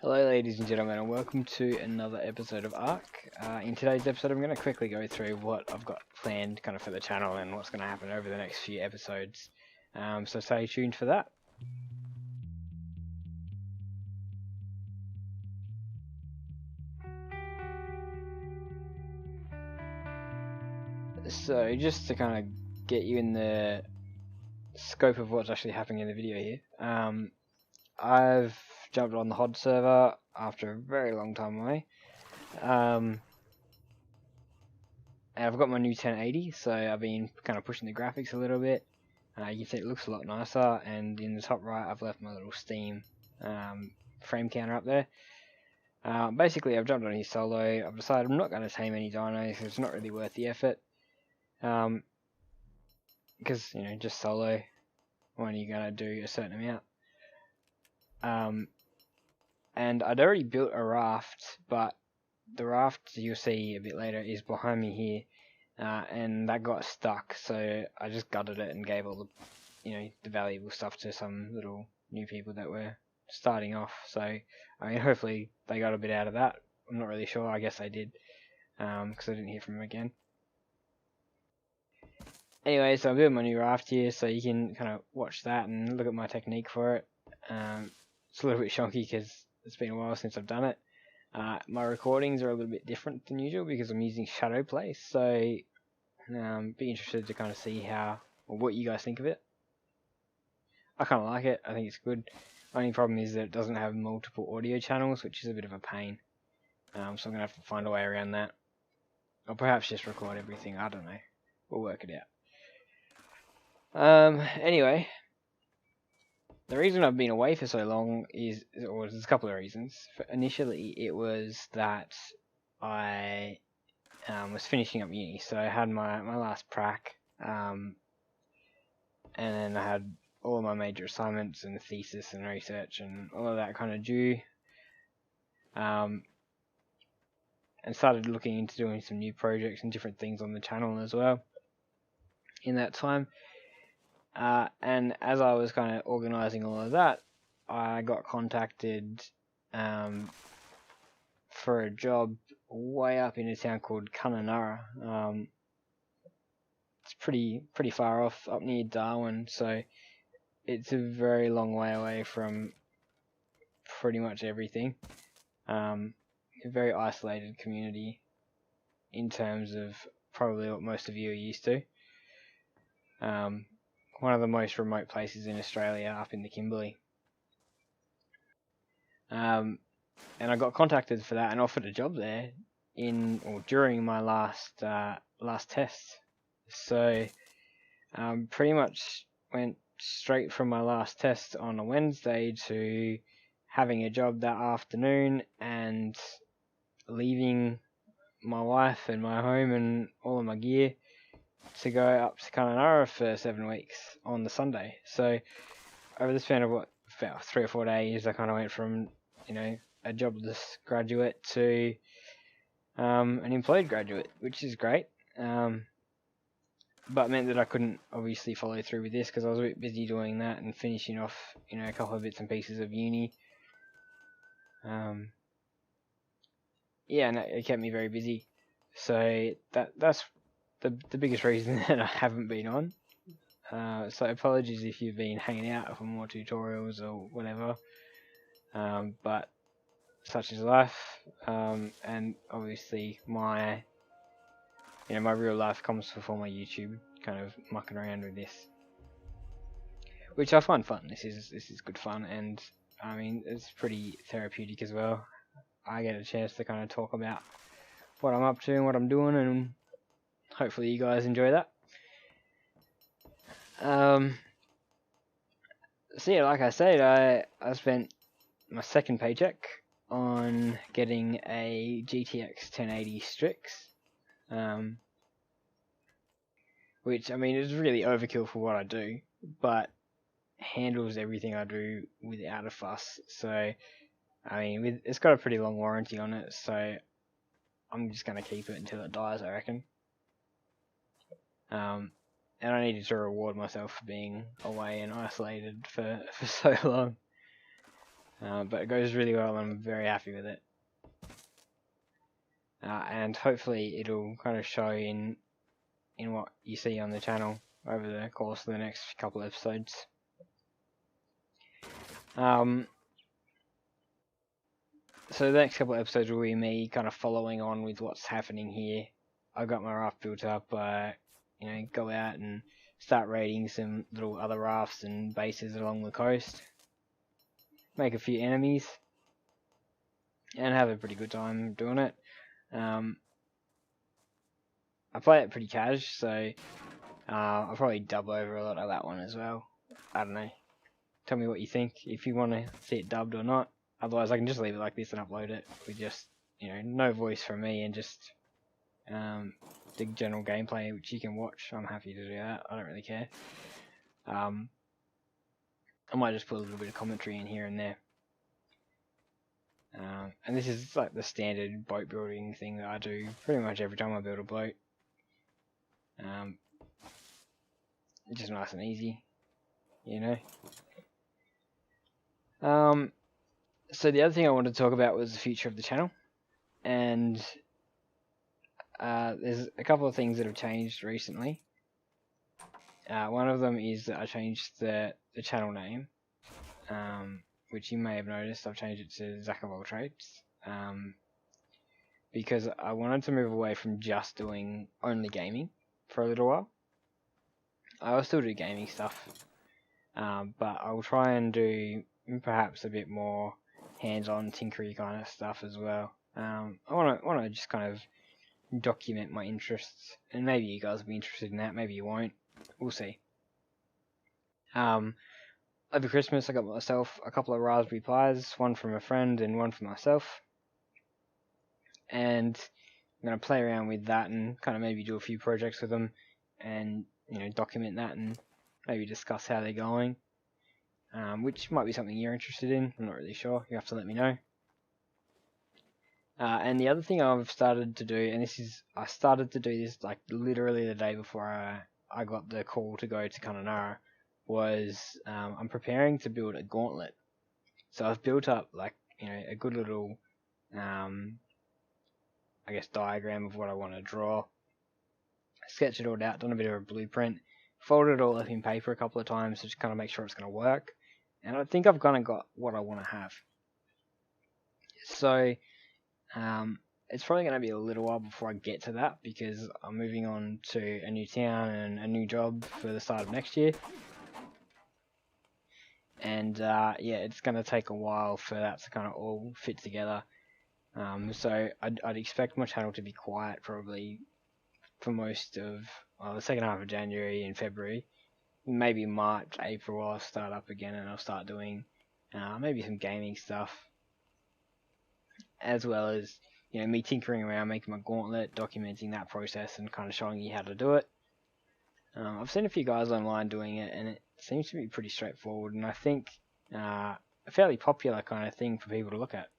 Hello ladies and gentlemen, and welcome to another episode of ARK. In today's episode I'm going to quickly go through what I've got planned kind of for the channel and what's going to happen over the next few episodes. So stay tuned for that. So just to kind of get you in the scope of what's actually happening in the video here, I've jumped on the HOD server after a very long time away. And I've got my new 1080, so I've been kind of pushing the graphics a little bit. You can see it looks a lot nicer, and in the top right I've left my little Steam frame counter up there. Basically I've jumped on here solo. I've decided I'm not going to tame any dinos, it's not really worth the effort. Because, you know, just solo, when you're going to do a certain amount. And I'd already built a raft, but the raft you'll see a bit later is behind me here. And that got stuck, so I just gutted it and gave all the, the valuable stuff to some little new people that were starting off. So, I mean, hopefully they got a bit out of that. I'm not really sure. I guess they did, because I didn't hear from them again. Anyway, so I'm doing my new raft here, so you can kind of watch that and look at my technique for it. It's a little bit shonky because it's been a while since I've done it. My recordings are a little bit different than usual because I'm using shadow play, so be interested to kind of see how or what you guys think of it. I kind of like it. I think it's good. Only problem is that it doesn't have multiple audio channels, which is a bit of a pain. So I'm gonna have to find a way around that, or perhaps just record everything. I don't know. We'll work it out. Anyway, the reason I've been away for so long is, or there's a couple of reasons. Initially, it was that I was finishing up uni, so I had my last prac, and then I had all of my major assignments and thesis and research and all of that kind of due, and started looking into doing some new projects and different things on the channel as well in that time. And as I was kind of organising all of that, I got contacted for a job way up in a town called Kununurra. It's pretty far off, up near Darwin, so it's a very long way away from pretty much everything. A very isolated community in terms of probably what most of you are used to. One of the most remote places in Australia, up in the Kimberley. And I got contacted for that and offered a job there during my last test. So pretty much went straight from my last test on a Wednesday to having a job that afternoon and leaving my wife and my home and all of my gear to go up to Kununurra for 7 weeks on the Sunday. So over the span of about 3 or 4 days, I kind of went from, a jobless graduate to an employed graduate, which is great. But meant that I couldn't obviously follow through with this because I was a bit busy doing that and finishing off, a couple of bits and pieces of uni. Yeah, and it kept me very busy. So that's the biggest reason that I haven't been on. So apologies if you've been hanging out for more tutorials or whatever. But such is life. And obviously my real life comes before my YouTube, kind of mucking around with this, which I find fun. This is good fun, and I mean it's pretty therapeutic as well. I get a chance to kind of talk about what I'm up to and what I'm doing, and hopefully you guys enjoy that. So yeah, like I said, I spent my second paycheck on getting a GTX 1080 Strix, which, I mean, is really overkill for what I do, but handles everything I do without a fuss. So, I mean, it's got a pretty long warranty on it, so I'm just going to keep it until it dies, I reckon. And I needed to reward myself for being away and isolated for so long. but it goes really well and I'm very happy with it. And hopefully it'll kind of show in what you see on the channel over the course of the next couple of episodes. So the next couple of episodes will be me kind of following on with what's happening here. I got my raft built up, go out and start raiding some little other rafts and bases along the coast. Make a few enemies. And have a pretty good time doing it. I play it pretty cash, so I'll probably dub over a lot of that one as well. I don't know. Tell me what you think, if you want to see it dubbed or not. Otherwise I can just leave it like this and upload it with just, no voice from me and just the general gameplay which you can watch. I'm happy to do that, I don't really care. I might just put a little bit of commentary in here and there. And this is like the standard boat building thing that I do pretty much every time I build a boat. Just nice and easy, So the other thing I wanted to talk about was the future of the channel, and there's a couple of things that have changed recently. One of them is that I changed the channel name, which you may have noticed. I've changed it to Zach of All Trades, because I wanted to move away from just doing only gaming for a little while. I will still do gaming stuff, but I will try and do perhaps a bit more hands-on tinkery kind of stuff as well. I want to just kind of document my interests, and maybe you guys will be interested in that, maybe you won't, we'll see. Over Christmas I got myself a couple of Raspberry Pis, one from a friend and one for myself, and I'm going to play around with that and kind of maybe do a few projects with them and document that and maybe discuss how they're going, which might be something you're interested in. I'm not really sure, you have to let me know. And the other thing I've started to do, and I started to do this like literally the day before I got the call to go to Kununurra, was I'm preparing to build a gauntlet. So I've built up like a good little I guess diagram of what I want to draw, sketched it all out, done a bit of a blueprint, folded it all up in paper a couple of times to just kind of make sure it's going to work, and I think I've kind of got what I want to have. So it's probably going to be a little while before I get to that, because I'm moving on to a new town and a new job for the start of next year, and yeah, it's going to take a while for that to kind of all fit together. So I'd expect my channel to be quiet probably for most of the second half of January and February. Maybe March, April I'll start up again and I'll start doing maybe some gaming stuff, as well as me tinkering around, making my gauntlet, documenting that process and kind of showing you how to do it. I've seen a few guys online doing it and it seems to be pretty straightforward, and I think a fairly popular kind of thing for people to look at.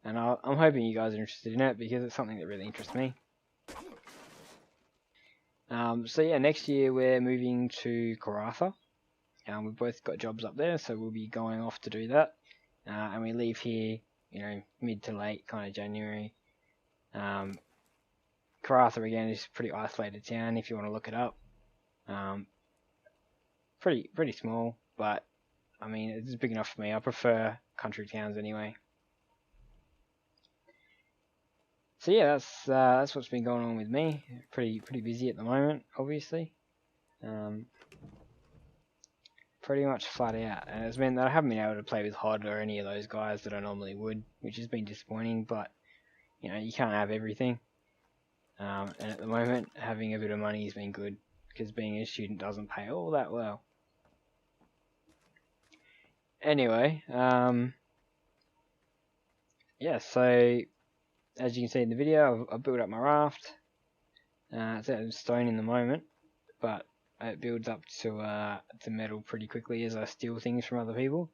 And I'm hoping you guys are interested in it, because it's something that really interests me. So yeah, next year we're moving to Karratha. We've both got jobs up there, so we'll be going off to do that. And we leave here, mid to late kind of January. Karratha again is a pretty isolated town if you want to look it up. Pretty small, but I mean it's big enough for me. I prefer country towns anyway. So yeah, that's what's been going on with me. Pretty busy at the moment, obviously. Pretty much flat out, and it's meant that I haven't been able to play with Hod or any of those guys that I normally would, which has been disappointing. But you can't have everything. And at the moment, having a bit of money has been good, because being a student doesn't pay all that well. Anyway, yeah. So as you can see in the video, I've built up my raft. It's out of stone in the moment, but it builds up to metal pretty quickly as I steal things from other people.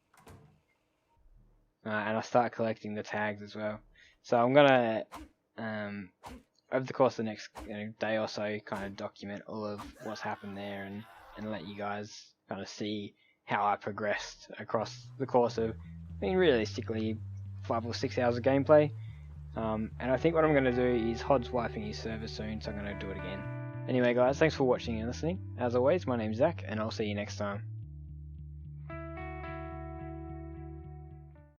And I start collecting the tags as well. So I'm gonna, over the course of the next day or so, kind of document all of what's happened there and let you guys kind of see how I progressed across the course of mean, realistically, 5 or 6 hours of gameplay. And I think what I'm going to do is Hod's wiping his server soon, so I'm going to do it again. Anyway guys, thanks for watching and listening. As always, my name's Zach, and I'll see you next time.